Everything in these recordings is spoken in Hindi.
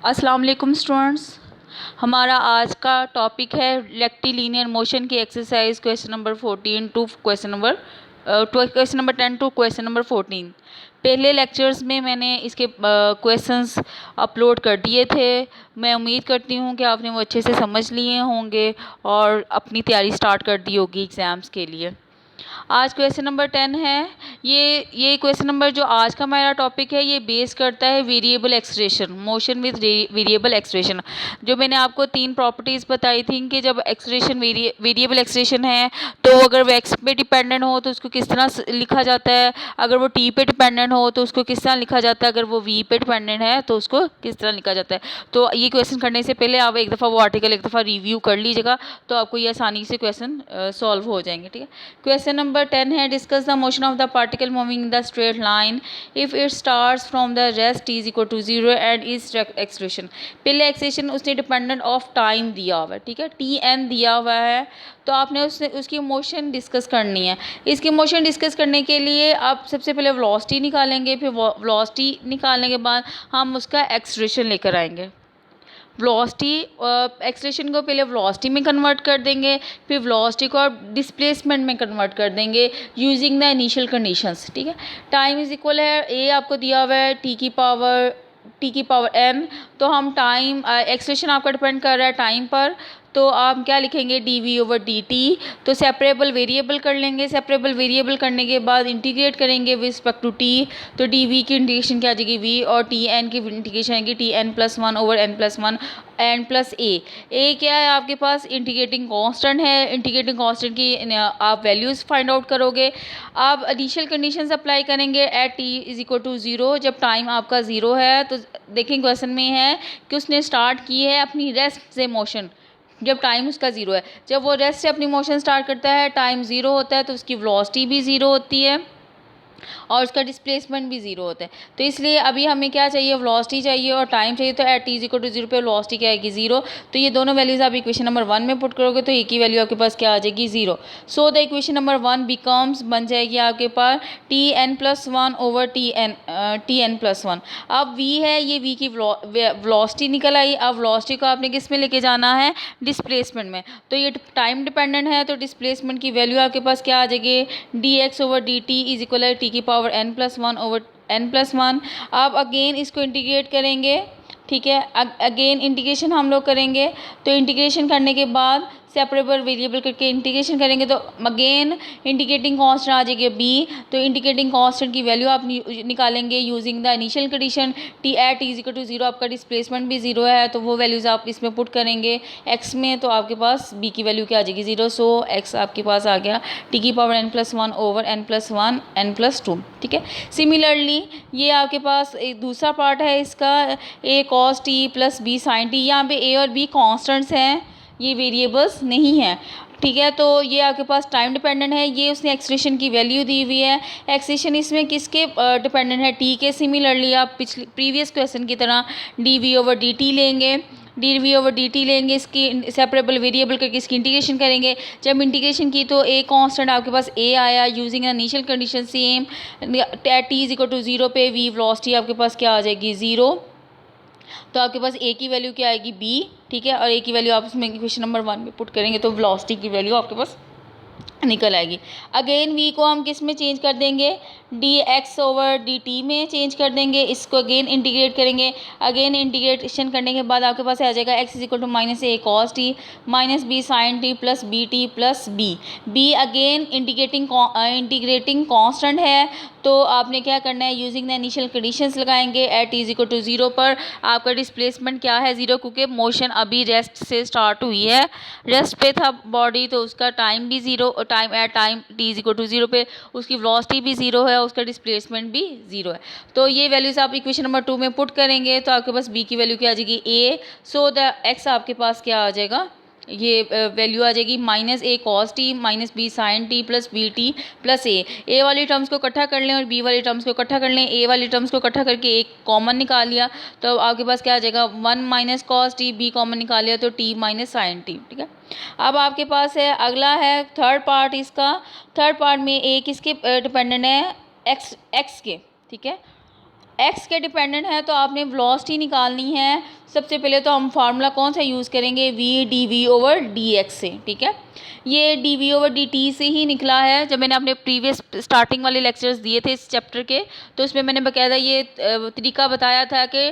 अस्सलाम वालेकुम स्टूडेंट्स। हमारा आज का टॉपिक है रेक्टिलिनियर मोशन की exercise question number 14 to question number 10 to question number 14। पहले लेक्चर्स में मैंने इसके क्वेश्चंस अपलोड कर दिए थे। मैं उम्मीद करती हूँ कि आपने वो अच्छे से समझ लिए होंगे और अपनी तैयारी स्टार्ट कर दी होगी एग्ज़ाम्स के लिए। आज क्वेश्चन नंबर 10 है। ये क्वेश्चन नंबर जो आज का हमारा टॉपिक है ये बेस करता है variable acceleration, motion with variable acceleration. जो मैंने आपको 3 प्रॉपर्टीज़ बताई थी कि जब एक्सलेशन वेरिएबल एक्सलेशन है तो अगर वो एक्स पे डिपेंडेंट हो तो उसको किस तरह लिखा जाता है, अगर वो टी पे डिपेंडेंट हो तो उसको किस तरह लिखा जाता है, अगर वो वी पे डिपेंडेंट है तो उसको किस तरह लिखा जाता है। तो ये क्वेश्चन करने से पहले आप एक दफ़ा वो आर्टिकल एक दफ़ा रिव्यू कर लीजिएगा तो आपको ये आसानी से क्वेश्चन सॉल्व हो जाएंगे। ठीक है, क्वेश्चन नंबर 10 है discuss the motion of the particle moving in the straight line if it starts from the rest is equal to 0 and is acceleration. पहले एक्सलेशन उसने डिपेंडेंट ऑफ टाइम दिया हुआ है, ठीक है, टी एन दिया हुआ है, तो आपने उसकी मोशन डिस्कस करनी है। इसकी मोशन डिस्कस करने के लिए आप सबसे पहले वेलोसिटी निकालेंगे, फिर वेलोसिटी निकालने के बाद हम उसका एक्सलेशन लेकर आएंगे। वेलोसिटी एक्सलेशन को पहले वेलोसिटी में कन्वर्ट कर देंगे, फिर वेलोसिटी को आप डिस्प्लेसमेंट में कन्वर्ट कर देंगे यूजिंग द इनिशियल कंडीशंस। ठीक है, टाइम इज इक्वल है ए आपको दिया हुआ है टी की पावर एन, तो हम टाइम एक्सलेशन आपका डिपेंड कर रहा है टाइम पर, तो आप क्या लिखेंगे d v over d t. तो सेपरेबल वेरिएबल कर लेंगे, सेपरेबल वेरिएबल करने के बाद इंटीग्रेट करेंगे विद रिस्पेक्ट टू टी, तो डी वी की इंटीग्रेशन क्या आ जाएगी वी, और टी एन की इंटीग्रेशन आएगी t n plus one over n plus one n plus a क्या है आपके पास इंटीग्रेटिंग कांस्टेंट है। इंटीग्रेटिंग कांस्टेंट की आप वैल्यूज़ फाइंड आउट करोगे। आप इनिशियल कंडीशंस अप्लाई करेंगे at t is equal to 0, जब टाइम आपका 0 है। तो देखें क्वेश्चन में है कि उसने स्टार्ट की है अपनी रेस्ट से मोशन, जब टाइम उसका 0 है। जब वो रेस्ट से अपनी मोशन स्टार्ट करता है, टाइम 0 होता है, तो उसकी वेलोसिटी भी 0 होती है और उसका डिस्प्लेसमेंट भी 0 होता है। तो इसलिए अभी हमें क्या चाहिए, वेलोसिटी चाहिए और टाइम चाहिए। तो at t is equal to 0 पे वेलोसिटी क्या आएगी 0, तो ये दोनों वैल्यूज़ आप इक्वेशन नंबर 1 में पुट करोगे तो एक ही वैल्यू आपके पास क्या आ जाएगी 0। So the equation number 1 becomes बन जाएगी आपके पास t n plus one over t n plus one. अब वी है, ये वी की वेलोसिटी निकल आई। अब वेलोसिटी को आपने किस में लेके जाना है, डिस्प्लेसमेंट में। तो ये टाइम डिपेंडेंट है तो डिस्प्लेसमेंट की वैल्यू आपके पास क्या आ जाएगी d x over d t is equal है टी की power n plus one over n plus one. अब अगेन इसको इंटीग्रेट करेंगे, ठीक है, अगेन इंटीग्रेशन हम लोग करेंगे। तो इंटीग्रेशन करने के बाद सेपरेबल वेरिएबल करके इंटीग्रेशन करेंगे तो अगेन इंटीग्रेटिंग कांस्टेंट आ जाएगी बी। तो इंटीग्रेटिंग कांस्टेंट की वैल्यू आप निकालेंगे using the initial condition t at is equal to 0। आपका डिस्प्लेसमेंट भी 0 है तो वो वैल्यूज़ आप इसमें पुट करेंगे एक्स में, तो आपके पास बी की वैल्यू क्या आ जाएगी 0। सो एक्स आपके पास आ गया टी की power n plus one over n plus one n plus two. ठीक है, सिमिलरली ये आपके पास एक दूसरा पार्ट है इसका a cos t plus b sine t. यहाँ पे ए और बी कॉन्स्टेंट्स हैं, ये वेरिएबल्स नहीं हैं। ठीक है, तो ये आपके पास टाइम डिपेंडेंट है। ये उसने एक्सलेशन की वैल्यू दी हुई है। एक्सलेशन इसमें किसके डिपेंडेंट है, टी के। सिमिलरली आप प्रीवियस क्वेश्चन की तरह d v over d t लेंगे, d v over d t लेंगे, इसकी सेपरेबल वेरिएबल करके इसकी इंटीग्रेशन करेंगे। जब इंटीग्रेशन की तो ए कांस्टेंट आपके पास ए आया using initial condition same at t is equal to 0 पे वी वेलोसिटी आपके पास क्या आ जाएगी 0। तो आपके पास ए की वैल्यू क्या आएगी बी, ठीक है, और ए की वैल्यू आप इसमें क्वेश्चन नंबर 1 में पुट करेंगे तो वेलोसिटी की वैल्यू आपके पास निकल आएगी। अगेन वी को हम किस में चेंज कर देंगे, d x over d t में चेंज कर देंगे। इसको अगेन इंटीग्रेट करेंगे। अगेन इंटीग्रेशन करने के बाद आपके पास आ जाएगा x is equal to minus a cos t minus b sine t plus b. B again integrating constant है, तो आपने क्या करना है यूजिंग द इनिशियल कंडीशंस लगाएंगे एट इज इक्वल टू 0 पर आपका डिस्प्लेसमेंट क्या है 0, क्योंकि मोशन अभी रेस्ट से स्टार्ट हुई है, रेस्ट पे था बॉडी तो उसका टाइम भी 0, time t is equal to 0 पे उसकी वेलोसिटी भी 0 है, उसका डिस्प्लेसमेंट भी 0 है। तो ये वैल्यूज आप इक्वेशन नंबर 2 में पुट करेंगे तो आपके पास बी की वैल्यू क्या आ जाएगी ए। सो द एक्स आपके पास क्या आ जाएगा, ये वैल्यू आ जाएगी minus a cos t minus b sine t plus b t plus a वाली टर्म्स को इकट्ठा कर लें और बी वाली टर्म्स को इकट्ठा कर लें। ए वाली टर्म्स को इकट्ठा करके एक कॉमन निकाल लिया तो आपके पास क्या आ जाएगा 1 minus cos t, b common निकाल लिया तो टी माइनस साइन टी। ठीक है, अब आपके पास है अगला है थर्ड पार्ट। इसका थर्ड पार्ट में ए किसके डिपेंडेंट है, एक्स के। ठीक है, एक्स के डिपेंडेंट है तो आपने वेलोसिटी निकालनी है। सबसे पहले तो हम फार्मूला कौन सा यूज़ करेंगे, v d v over d x से, ठीक है। ये d v over d t से ही निकला है। जब मैंने अपने प्रीवियस स्टार्टिंग वाले लेक्चर्स दिए थे इस चैप्टर के, तो उसमें मैंने बकायदा ये तरीका बताया था कि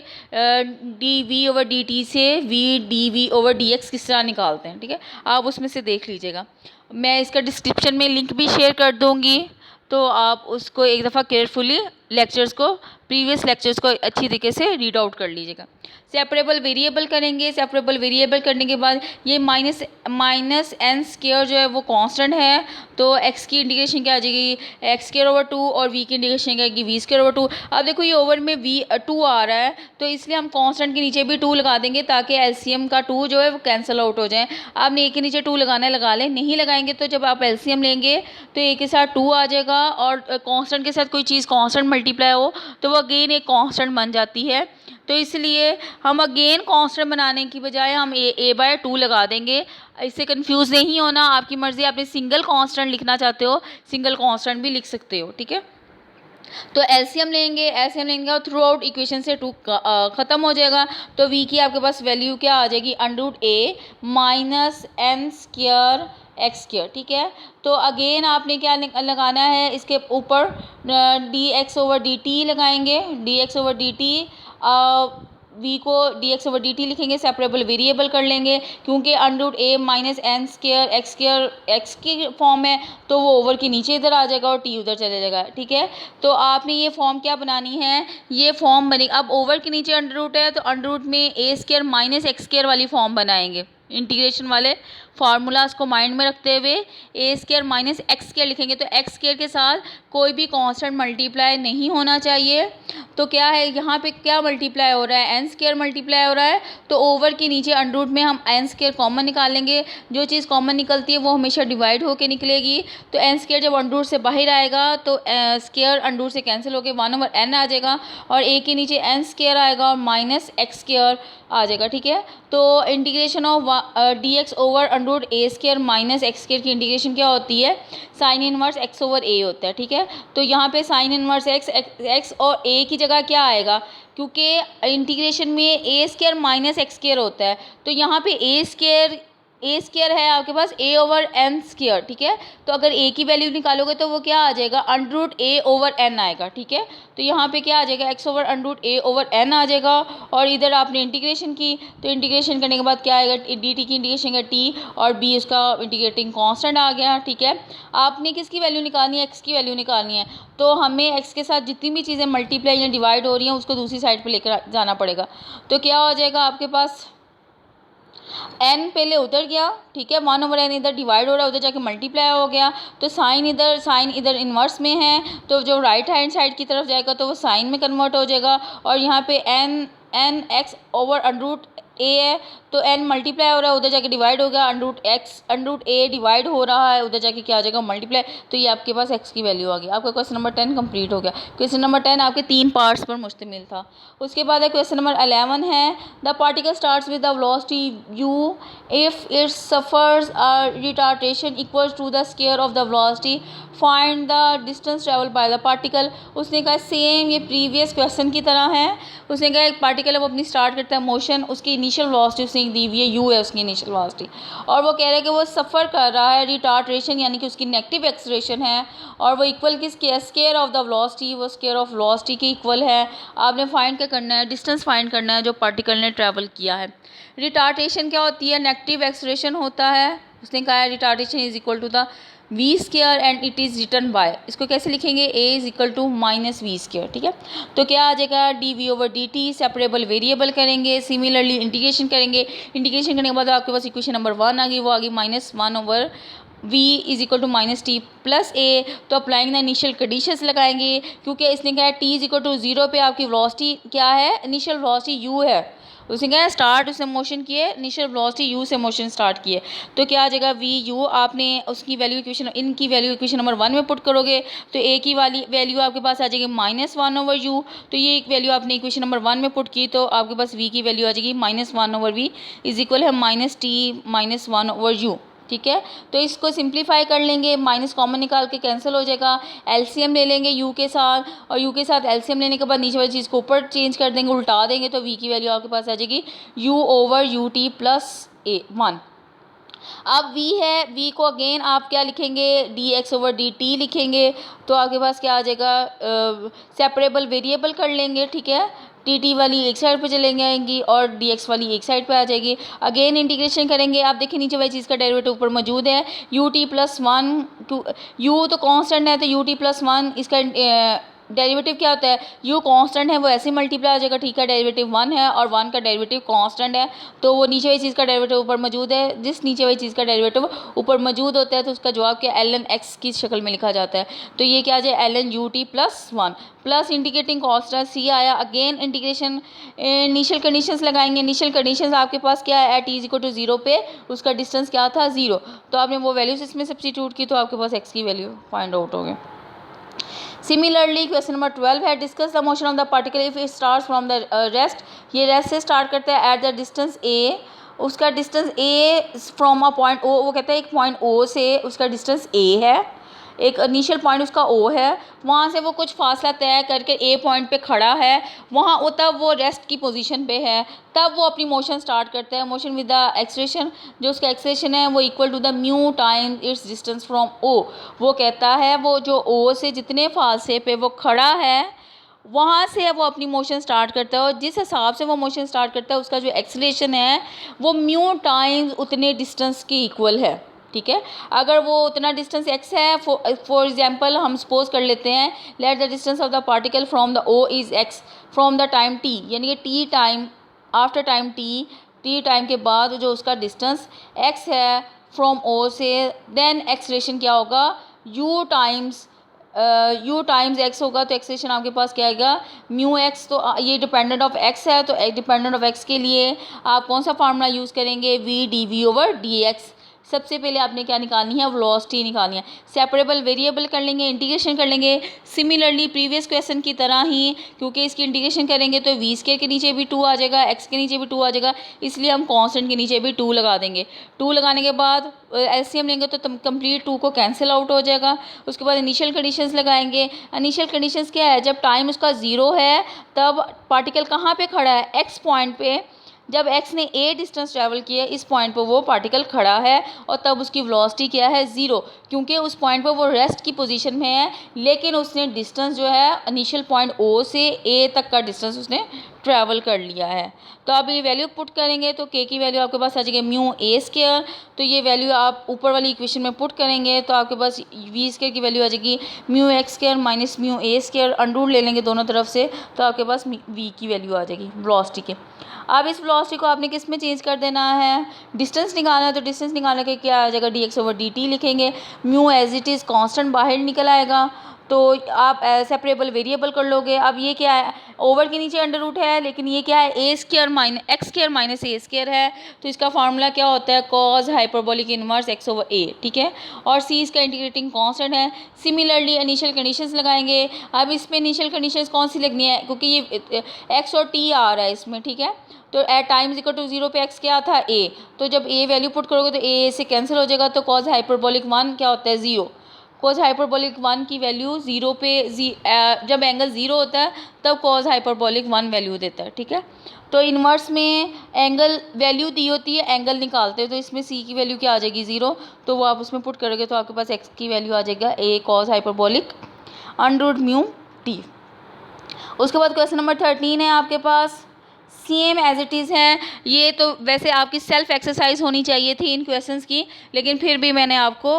d v over d t से v d v over d x किस तरह निकालते हैं, ठीक है। आप उसमें से देख लीजिएगा, मैं इसका डिस्क्रिप्शन में लिंक भी शेयर कर दूँगी, तो आप उसको एक दफ़ा केयरफुली लेक्चर्स को, प्रीवियस लेक्चर्स को अच्छी तरीके से रीड आउट कर लीजिएगा। सेपरेबल वेरिएबल करेंगे। सेपरेबल वेरिएबल करने के बाद ये माइनस एन स्क्वायर जो है वो कांस्टेंट है, तो एक्स की इंटीग्रेशन क्या आ जाएगी, एक्स स्क्वायर ओवर 2, और वी की इंटीग्रेशन क्या आएगी, वी स्क्वायर ओवर 2। अब देखो ये ओवर में वी 2 आ रहा है, तो इसलिए हम कांस्टेंट के नीचे भी 2 लगा देंगे ताकि एलसीएम का 2 जो है वो कैंसिल आउट हो जाए। आपने ए के नीचे 2 लगाना है, लगा लें, नहीं लगाएंगे तो जब आप एलसीएम लेंगे तो ए के साथ 2 आ जाएगा, और कांस्टेंट के साथ कोई चीज़ कांस्टेंट मल्टीप्लाई हो तो वो अगेन एक कांस्टेंट बन जाती है। तो इसलिए हम अगेन कांस्टेंट बनाने की बजाय हम ए बाय 2 लगा देंगे। इससे कंफ्यूज नहीं होना, आपकी मर्ज़ी, आपने सिंगल कांस्टेंट लिखना चाहते हो सिंगल कांस्टेंट भी लिख सकते हो, ठीक है। तो एलसीएम लेंगे, एलसीएम लेंगे और थ्रू आउट इक्वेशन से 2 ख़त्म हो जाएगा, तो वी की आपके पास वैल्यू क्या आ जाएगी, √a minus n square x square, ठीक है। तो अगेन आपने क्या लगाना है, इसके ऊपर d x over d t लगाएंगे, d x over d t, v को d x over d t लिखेंगे, सेपरेबल वेरिएबल कर लेंगे, क्योंकि √a minus n square x की फॉर्म है, तो वो ओवर के नीचे इधर आ जाएगा और टी उधर चले जाएगा, ठीक है। तो आपने ये फॉर्म क्या बनानी है, ये फॉर्म बनेगी, अब ओवर के नीचे √ है तो √ में ए स्क्वायर माइनस एक्स स्क्वायर वाली फॉर्म बनाएंगे। इंटीग्रेशन वाले फार्मूलाज को माइंड में रखते हुए ए स्क्वायर माइनस एक्स स्क्वायर लिखेंगे, तो एक्स स्क्वायर के साथ कोई भी कांस्टेंट मल्टीप्लाई नहीं होना चाहिए। तो क्या है यहाँ पे, क्या मल्टीप्लाई हो रहा है, एन स्क्वायर मल्टीप्लाई हो रहा है, तो ओवर के नीचे √ में हम एन स्क्वायर कॉमन निकालेंगे। जो चीज़ कॉमन निकलती है वो हमेशा डिवाइड होकर निकलेगी, तो एन स्क्वायर जब √ से बाहर आएगा तो स्क्वायर √ से कैंसिल होकर 1/n आ जाएगा, और ए के नीचे एन स्क्वायर आएगा और माइनस एक्स स्क्वायर आ जाएगा, ठीक है। तो integration of D x over √a square minus x square की इंटीग्रेशन क्या होती है, sine inverse x over a होता है, ठीक है। तो यहाँ पे साइन इनवर्स x और a की जगह क्या आएगा, क्योंकि इंटीग्रेशन में a square minus x square होता है, तो यहाँ पे a स्क्वायर है आपके पास a ओवर n स्क्वायर, ठीक है। तो अगर a की वैल्यू निकालोगे तो वो क्या आ जाएगा, √a ओवर n आएगा, ठीक है। तो यहाँ पे क्या आ जाएगा, x over √a over n आ जाएगा, और इधर आपने इंटीग्रेशन की, तो इंटीग्रेशन करने के बाद क्या आएगा, dt की इंटीग्रेशन है t, और b उसका इंटीग्रेटिंग कांस्टेंट आ गया, ठीक है। आपने किसकी वैल्यू निकालनी है, x की वैल्यू निकालनी है, तो हमें x के साथ जितनी भी चीज़ें मल्टीप्लाई या डिवाइड हो रही हैं उसको दूसरी साइड पर लेकर जाना पड़ेगा। तो क्या हो जाएगा आपके पास, n पहले उधर गया, ठीक है, 1/n इधर डिवाइड हो रहा है, उधर जाके मल्टीप्लाई हो गया, तो साइन इधर इन्वर्स में है, तो जो राइट हैंड साइड की तरफ जाएगा तो वो साइन में कन्वर्ट हो जाएगा, और यहाँ पे n x ओवर √a है, तो n मल्टीप्लाई हो रहा है, उधर जाके डिवाइड हो गया, √a डिवाइड हो रहा है, उधर जाके क्या आ जाएगा, मल्टीप्लाई, तो ये आपके पास x की वैल्यू आ गई। आपका क्वेश्चन नंबर 10 कंप्लीट हो गया। क्वेश्चन नंबर 10 आपके 3 पार्ट्स पर मुश्तमिल था। उसके बाद क्वेश्चन नंबर 11 है, the particle starts with the velocity u if it suffers a retardation equal to the square of the velocity, find the distance travel by the particle. उसने कहा सेम ये प्रीवियस क्वेश्चन की तरह है। उसने कहा एक पार्टिकल अब अपनी स्टार्ट करता है मोशन, उसकी इनिशियल वेलोसिटी उसने दी हुई है u है उसकी इनिशियल वेलोसिटी, और वो कह रहा है कि वो सफ़र कर रहा है, रिटार्डेशन यानी कि उसकी नेगेटिव एक्सेलरेशन है, और वो इक्वल किसके है, स्क्वायर ऑफ द वेलोसिटी, वो स्क्वायर ऑफ वेलोसिटी के इक्वल है। आपने फाइंड क्या करना है, डिस्टेंस फाइंड करना है जो पार्टिकल ने ट्रैवल किया है। रिटार्डेशन क्या होती है, नेगेटिव एक्सेलरेशन होता है। उसने कहा है retardation is equal to the v square and it is return by, इसको कैसे लिखेंगे, a is equal to minus v square, ठीक है। तो क्या आ जाएगा, d v over d t, separable variable करेंगे, सिमिलरली इंटीग्रेशन करेंगे, इंटीग्रेशन करने के बाद आपके पास इक्वेशन नंबर 1 आ गई, वो आ गई -1 over v is equal to minus t plus a। तो अप्लाइंग द इनिशियल कंडीशंस लगाएंगे, क्योंकि इसने कहा है t इज इक्वल टू 0 पे आपकी वेलोसिटी क्या है, इनिशियल वेलोसिटी u है। उसने कहा स्टार्ट उसने मोशन किए, इनिशियल वेलोसिटी u से मोशन स्टार्ट किए, तो क्या आ जाएगा v u, आपने उसकी वैल्यू इक्वेशन, इनकी वैल्यू इक्वेशन नंबर 1 में पुट करोगे तो a की वाली वैल्यू आपके पास आ जाएगी -1 ओवर u, तो ये एक वैल्यू आपने इक्वेशन नंबर 1 में पुट की, तो आपके पास v की वैल्यू आ जाएगी -1 ओवर v इज इक्वल है -t -1 ओवर u, ठीक है। तो इसको सिंप्लीफाई कर लेंगे, माइनस कॉमन निकाल के कैंसिल हो जाएगा, एलसीएम ले लेंगे यू के साथ, और यू के साथ एलसीएम लेने के बाद नीचे वाली चीज़ को ऊपर चेंज कर देंगे, उल्टा देंगे, तो वी की वैल्यू आपके पास आ जाएगी u over u t plus a 1। अब v है, v को अगेन आप क्या लिखेंगे, D x over d t लिखेंगे, तो आपके पास क्या आ जाएगा, सेपरेबल वेरिएबल कर लेंगे, ठीक है। टी टी वाली एक साइड पे चलेंगे आएंगी और डी एक्स वाली एक साइड पे आ जाएगी। अगेन इंटीग्रेशन करेंगे, आप देखिए नीचे वाली चीज़ का डेरिवेटिव ऊपर मौजूद है, you t plus one, you तो कांस्टेंट है तो यू टी प्लस वन, इसका डेरिवेटिव क्या होता है, यू कांस्टेंट है वो ऐसे मल्टीप्लाई हो जाएगा, ठीक है। डेरिवेटिव 1 है और 1 का डेरिवेटिव कांस्टेंट है, तो वो नीचे वाली चीज़ का डेरिवेटिव ऊपर मौजूद है, जिस नीचे वाली चीज़ का डेरिवेटिव ऊपर मौजूद होता है तो उसका जवाब क्या एल एन एक्स की शक्ल में लिखा जाता है। तो ये क्या आ जाए, l n u t plus 1 plus integrating constant c आया। अगेन इंटीग्रेशन इनिशियल कंडीशंस लगाएंगे, इनिशियल कंडीशंस आपके पास क्या है, एट इज इक्वल टू 0 पे उसका डिस्टेंस क्या था 0, तो आपने वो वैल्यूज इसमें सब्स्टिट्यूट की तो आपके पास एक्स की वैल्यू फाइंड आउट हो गई। सिमिलरली क्वेश्चन नंबर 12 है, discuss the motion of the particle if it starts from the rest. ये रेस्ट से स्टार्ट करता है एट द डिस्टेंस ए, उसका distance a from a point O, वो कहता है एक पॉइंट ओ से उसका डिस्टेंस ए है, एक इनिशियल पॉइंट उसका ओ है, वहाँ से वो कुछ फासला तय करके ए पॉइंट पे खड़ा है, वहाँ वो तब वो रेस्ट की पोजीशन पे है, तब वो अपनी मोशन स्टार्ट करता है। मोशन विद द एक्सेलरेशन, जो उसका एक्सेलरेशन है वो equal to the mu time its distance from O. वो कहता है वो जो ओ से जितने फासले पे वो खड़ा है वहाँ से वो अपनी मोशन स्टार्ट करता है, और जिस हिसाब से वो मोशन स्टार्ट करता है उसका जो एक्सेलरेशन है वो म्यू टाइम्स उतने डिस्टेंस के इक्वल है, ठीक है। अगर वो उतना डिस्टेंस x है, फॉर एग्जांपल हम सपोज कर लेते हैं, let the distance of the particle from the o is x from the time t, यानी कि t time after time t time के बाद जो उसका डिस्टेंस x है फ्रॉम o से, देन एक्सेलरेशन क्या होगा u टाइम्स x होगा, तो एक्सेलरेशन आपके पास क्या आएगा म्यू x। तो ये डिपेंडेंट ऑफ x है, तो डिपेंडेंट ऑफ x के लिए आप कौन सा फार्मूला यूज़ करेंगे, v d v over d x. सबसे पहले आपने क्या निकालनी है, वेलोसिटी निकालनी है, सेपरेबल वेरिएबल कर लेंगे, इंटीग्रेशन कर लेंगे सिमिलरली प्रीवियस क्वेश्चन की तरह ही, क्योंकि इसकी इंटीग्रेशन करेंगे तो वी स्क्वायर के नीचे भी 2 आ जाएगा, एक्स के नीचे भी 2 आ जाएगा, इसलिए हम कांस्टेंट के नीचे भी 2 लगा देंगे। 2 लगाने के बाद एलसीएम लेंगे तो कंप्लीट 2 को कैंसिल आउट हो जाएगा। उसके बाद इनिशियल कंडीशंस लगाएंगे, इनिशियल कंडीशंस क्या है, जब टाइम उसका 0 है तब पार्टिकल कहाँ पे खड़ा है, एक्स पॉइंट पे, जब x ने a डिस्टेंस ट्रैवल किया इस पॉइंट पर वो पार्टिकल खड़ा है, और तब उसकी वेलोसिटी क्या है 0, क्योंकि उस पॉइंट पर वो रेस्ट की पोजीशन में है, लेकिन उसने डिस्टेंस जो है इनिशियल पॉइंट o से a तक का डिस्टेंस उसने ट्रैवल कर लिया है। तो आप ये वैल्यू पुट करेंगे तो k की वैल्यू आपके पास आ जाएगी म्यू a स्क्वायर, तो ये वैल्यू आप ऊपर वाली इक्वेशन में पुट करेंगे तो आपके पास v स्क्वायर की वैल्यू आ जाएगी mu x square minus mu a square, under ले लेंगे दोनों तरफ से, तो आपके पास v की वैल्यू आ जाएगी वेलोसिटी के। अब इस वेलोसिटी को आपने किस में चेंज कर देना है, डिस्टेंस निकालना है, तो डिस्टेंस निकालने के क्या आ जाएगा d x over d t लिखेंगे, mu as it is constant बाहर निकल आएगा, तो आप सेपरेबल वेरिएबल कर लोगे। अब ये क्या है, ओवर के नीचे अंडर रूट है, लेकिन ये क्या है a square minus x square minus a square है, तो इसका फार्मूला क्या होता है cos hyperbolic inverse x over a, ठीक है। और सी इसका इंटीग्रेटिंग कांस्टेंट है। सिमिलरली इनिशियल कंडीशंस लगाएंगे, अब इसमें इनिशियल कंडीशंस कौन सी लगनी है, क्योंकि ये एक्स और टी आ रहा है इसमें, ठीक है। तो एट टाइम्स इक्वल टू 0 पे एक्स क्या था ए, तो जब ए वैल्यू पुट करोगे तो ए से कैंसिल हो जाएगा, तो कॉज हाइपरबोलिक 1 क्या होता है 0, कॉज हाइपरबोलिक 1 की वैल्यू 0 पे जब एंगल 0 होता है तब कॉज हाइपरबोलिक 1 वैल्यू देता है, ठीक है। तो इन्वर्स में एंगल वैल्यू दी होती है, एंगल निकालते हैं, तो इसमें सी की वैल्यू क्या आ जाएगी 0, तो वो आप उसमें पुट करोगे तो आपके पास एक्स की वैल्यू आ जाएगा a cos hyperbolic under root mu t. उसके बाद क्वेश्चन नंबर 13 है आपके पास, सेम एज इट इज़ है। ये तो वैसे आपकी सेल्फ एक्सरसाइज होनी चाहिए थी इन क्वेश्चंस की, लेकिन फिर भी मैंने आपको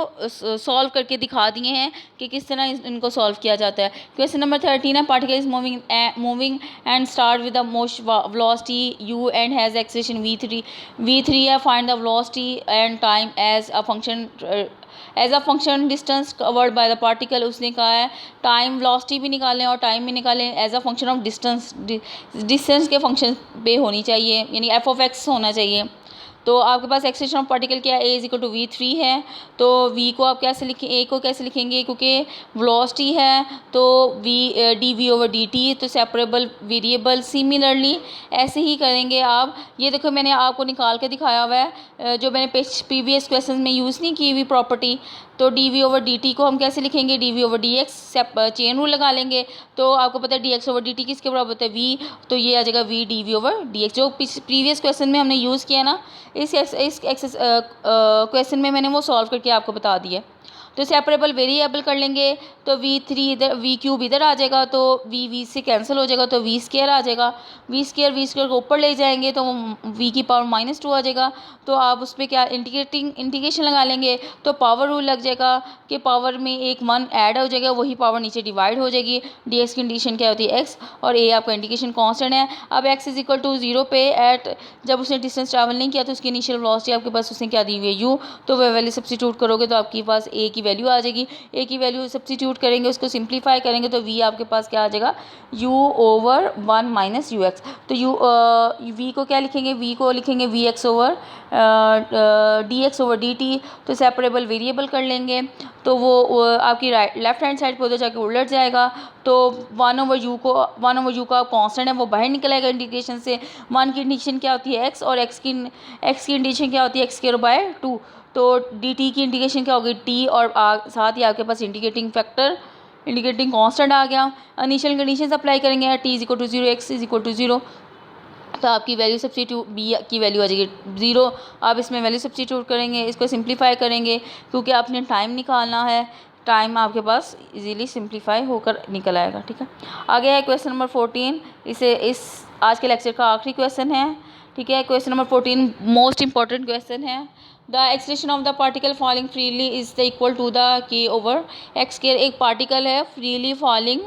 सॉल्व करके दिखा दिए हैं कि किस तरह इनको सॉल्व किया जाता है। क्वेश्चन नंबर 13 है, particle is moving and start with the most velocity u and has acceleration v3 है, find the velocity and time as a function distance covered by the particle. उसने कहा है टाइम वेलोसिटी भी निकालें और टाइम भी निकालें as a function of distance के फंक्शन पे होनी चाहिए, यानी f ऑफ x होना चाहिए। तो आपके पास एक्सटेंशन ऑफ पार्टिकल क्या है, a=v3 है। तो v को आप कैसे लिखें, a को कैसे लिखेंगे, क्योंकि वेलोसिटी है तो dv/dt, तो सेपरेबल वेरिएबल। सिमिलरली ऐसे ही करेंगे आप। ये देखो मैंने आपको निकाल के दिखाया हुआ है, जो मैंने प्रीवियस क्वेश्चन में यूज़ नहीं की हुई प्रॉपर्टी। तो dv/dt को हम कैसे लिखेंगे, dv/dx, चेन रूल लगा लेंगे। तो आपको पता है dx/dt किसके बराबर होता है, v, तो ये आ जाएगा v dv/dx, जो प्रीवियस क्वेश्चन में हमने यूज़ किया ना। इस क्वेश्चन में मैंने वो सॉल्व करके आपको बता दिया। तो सेपरेबल वेरिएबल कर लेंगे, तो v3 इधर, v³ इधर आ जाएगा, तो v से कैंसिल हो जाएगा, तो v² आ जाएगा। v² को ऊपर ले जाएंगे तो v की पावर -2 आ जाएगा। तो आप उस पर क्या इंटीग्रेशन लगा लेंगे, तो पावर रूल लग जाएगा कि पावर में एक 1 ऐड हो जाएगा, वही पावर नीचे डिवाइड हो जाएगी। dx की कंडीशन क्या होती है, x, और a आपका इंटीग्रेशन कांस्टेंट है। अब x = 0 पे एट, जब उसने डिस्टेंस ट्रैवल नहीं किया तो उसकी इनिशियल वेलोसिटी आपके पास उसने क्या दी हुई है, u। तो वह वैल्यू सब्स्टिट्यूट करोगे तो आपके पास a की वैल्यू आ जाएगी। a की वैल्यू सब्स्टिट्यूट करेंगे, उसको सिंप्लीफाई करेंगे तो v आपके पास क्या आ जाएगा, u/1 - ux। तो v को क्या लिखेंगे, v को लिखेंगे vx/dx/dt। तो सेपरेबल वेरिएबल कर लेंगे, तो वो आपकी लेफ्ट हैंड साइड पे उधर जाके उलट जाएगा। तो 1/u को 1/u का कांस्टेंट है वो बाहर निकल आएगा इंटीग्रेशन से। 1 की इंटीग्रेशन क्या होती है, x, और x की इंटीग्रेशन क्या होती है, x²/2। तो dt की इंटीग्रेशन क्या होगी, t, और साथ ही आपके पास इंटीग्रेटिंग फैक्टर, इंटीग्रेटिंग कांस्टेंट आ गया। इनिशियल कंडीशंस अप्लाई करेंगे, t = 0, x = 0। तो आपकी वैल्यू सब्स्टिट्यूट, b की वैल्यू आ जाएगी 0। आप इसमें वैल्यू सब्स्टिट्यूट करेंगे, इसको सिंप्लीफाई करेंगे, क्योंकि आपने टाइम निकालना है। टाइम आपके पास इजीली सिंप्लीफाई होकर निकल आएगा। ठीक है, आगे है क्वेश्चन नंबर 14। इस आज के लेक्चर का आखिरी क्वेश्चन है। ठीक है, question number 14 most important question है। The acceleration of the particle falling freely is the equal to the k/x²। एक पार्टिकल है फ्रीली फॉलिंग,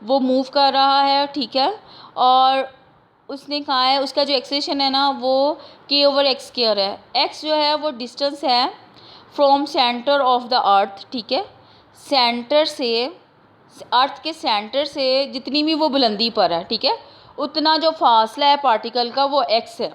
वो मूव कर रहा है, ठीक है, और उसने कहा है उसका जो एक्सेलेरेशन है ना वो k/x² है। x जो है वो डिस्टेंस है फ्रॉम सेंटर ऑफ द अर्थ, ठीक है, सेंटर से, अर्थ के सेंटर से जितनी भी वो बुलंदी पर है, ठीक है, उतना जो फासला है पार्टिकल का वो x है।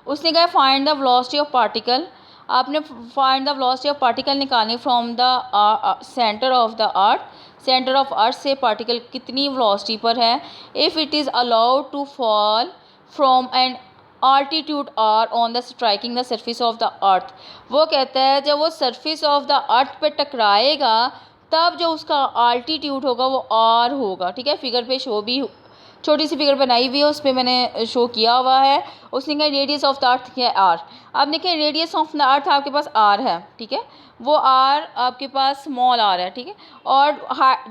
उसने कहा find the velocity of particle. आपने find the velocity of particle निकालनी from the centre of the earth. Centre of earth से पार्टिकल कितनी वेलोसिटी पर है। If it is allowed to fall from an altitude r on the striking the surface of the earth. वो कहता है जब वो सरफेस ऑफ द अर्थ पे टकराएगा तब जो उसका आल्टीट्यूड होगा वो r होगा। ठीक है, फिगर पे शो भी, छोटी सी फिगर बनाई हुई है, उस पर मैंने शो किया हुआ है। उसने कहा रेडियस ऑफ द अर्थ क्या है, आर। अब देखिए रेडियस ऑफ द अर्थ आपके पास आर है, ठीक है, वो आर आपके पास स्मॉल आर है, ठीक है, और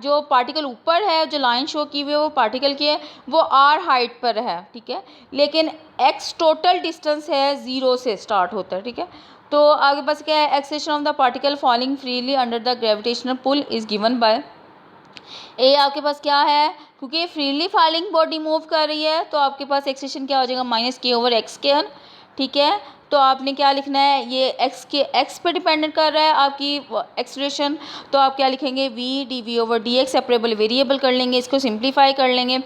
जो पार्टिकल ऊपर है, जो लाइन शो की हुई है वो पार्टिकल की है, वो आर हाइट पर है, ठीक है, लेकिन एक्स टोटल डिस्टेंस है 0 से स्टार्ट होता है, ठीक है। तो आगे पास क्या है, acceleration of the particle falling freely under the gravitational pull is given by. A आपके पास क्या है, क्योंकि फ्रीली फॉलिंग बॉडी मूव कर रही है तो आपके पास एक्सेलेरेशन क्या हो जाएगा, -k/x², ठीक है। तो आपने क्या लिखना है, ये एक्स पे डिपेंडेंट कर रहा है आपकी एक्सेलरेशन, तो आप क्या लिखेंगे, v dv/dx सेपरेबल वेरिएबल कर लेंगे, इसको सिंप्लीफाई कर लेंगे।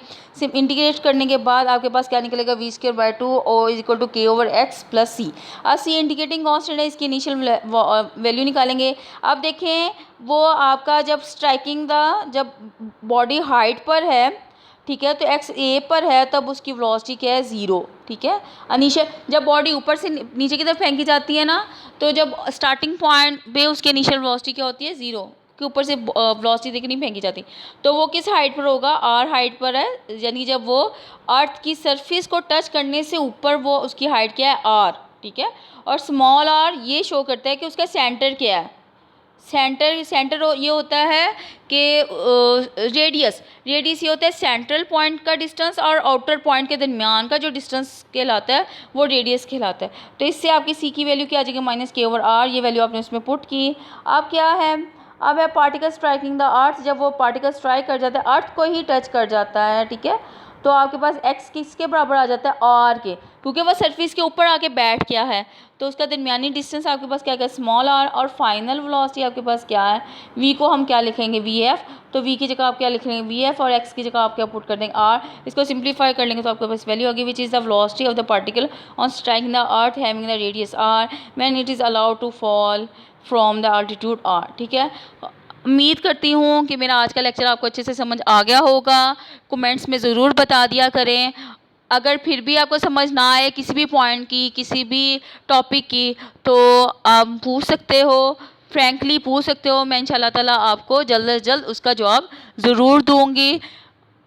इंटीग्रेट करने के बाद आपके पास क्या निकलेगा, v²/2 = k/x + c। अब c इंटीग्रेटिंग कांस्टेंट है, इसकी इनिशियल वैल्यू निकालेंगे। अब देखें वो आपका जब स्ट्राइकिंग द, जब बॉडी हाइट पर है, ठीक है, तो एक्स ए पर है तब उसकी वेलोसिटी क्या है, 0, ठीक है। इनिशियल जब बॉडी ऊपर से नीचे की तरफ फेंकी जाती है ना, तो जब स्टार्टिंग पॉइंट पे उसकी इनिशियल वेलोसिटी क्या होती है, 0 के ऊपर से वेलोसिटी देखिए नहीं फेंकी जाती, तो वो किस हाइट पर होगा, आर हाइट पर है, यानी जब वो अर्थ की सरफेस को टच करने से ऊपर वो उसकी हाइट क्या है, आर, ठीक है। और स्मॉल आर ये शो करता है कि उसका सेंटर क्या है, सेंटर ये होता है कि रेडियस ये होता है सेंट्रल पॉइंट का डिस्टेंस, और आउटर पॉइंट के दरमियान का जो डिस्टेंस कहलाता है वो रेडियस कहलाता है। तो इससे आपकी सी की वैल्यू क्या आ जाएगी, -k/r, ये वैल्यू आपने उसमें पुट की। अब क्या है, अब है पार्टिकल स्ट्राइकिंग द अर्थ, जब वो पार्टिकल स्ट्राइक कर जाता है, अर्थ को ही टच कर जाता है, ठीक है, तो आपके पास x किसके बराबर आ जाता है, r के, क्योंकि वह सरफेस के ऊपर आके बैठ गया है। तो उसका दरमियानी डिस्टेंस आपके पास क्या है, स्मॉल r, और फाइनल वेलोसिटी आपके पास क्या है, v को हम क्या लिखेंगे, vf। तो v की जगह आप क्या लिख लेंगे, vf, और x की जगह आप क्या पुट कर देंगे, r। इसको सिंप्लीफाई कर लेंगे तो आपके पास वैल्यू होगी which is the velocity of the particle on striking the earth having the radius r when it is allowed to fall from the altitude r। ठीक है, उम्मीद करती हूँ कि मेरा आज का लेक्चर आपको अच्छे से समझ आ गया होगा। कमेंट्स में ज़रूर बता दिया करें। अगर फिर भी आपको समझ ना आए किसी भी पॉइंट की, किसी भी टॉपिक की, तो आप पूछ सकते हो, फ्रैंकली पूछ सकते हो। मैं इंशाल्लाह ताला आपको जल्द से जल्द उसका जवाब ज़रूर दूँगी।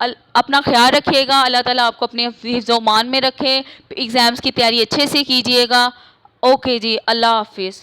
अपना ख्याल रखिएगा। अल्लाह ताला आपको अपने हिफ्ज़-ओ-मान में रखे। एग्ज़ाम्स की तैयारी अच्छे से कीजिएगा। ओके जी, अल्लाह हाफिज़।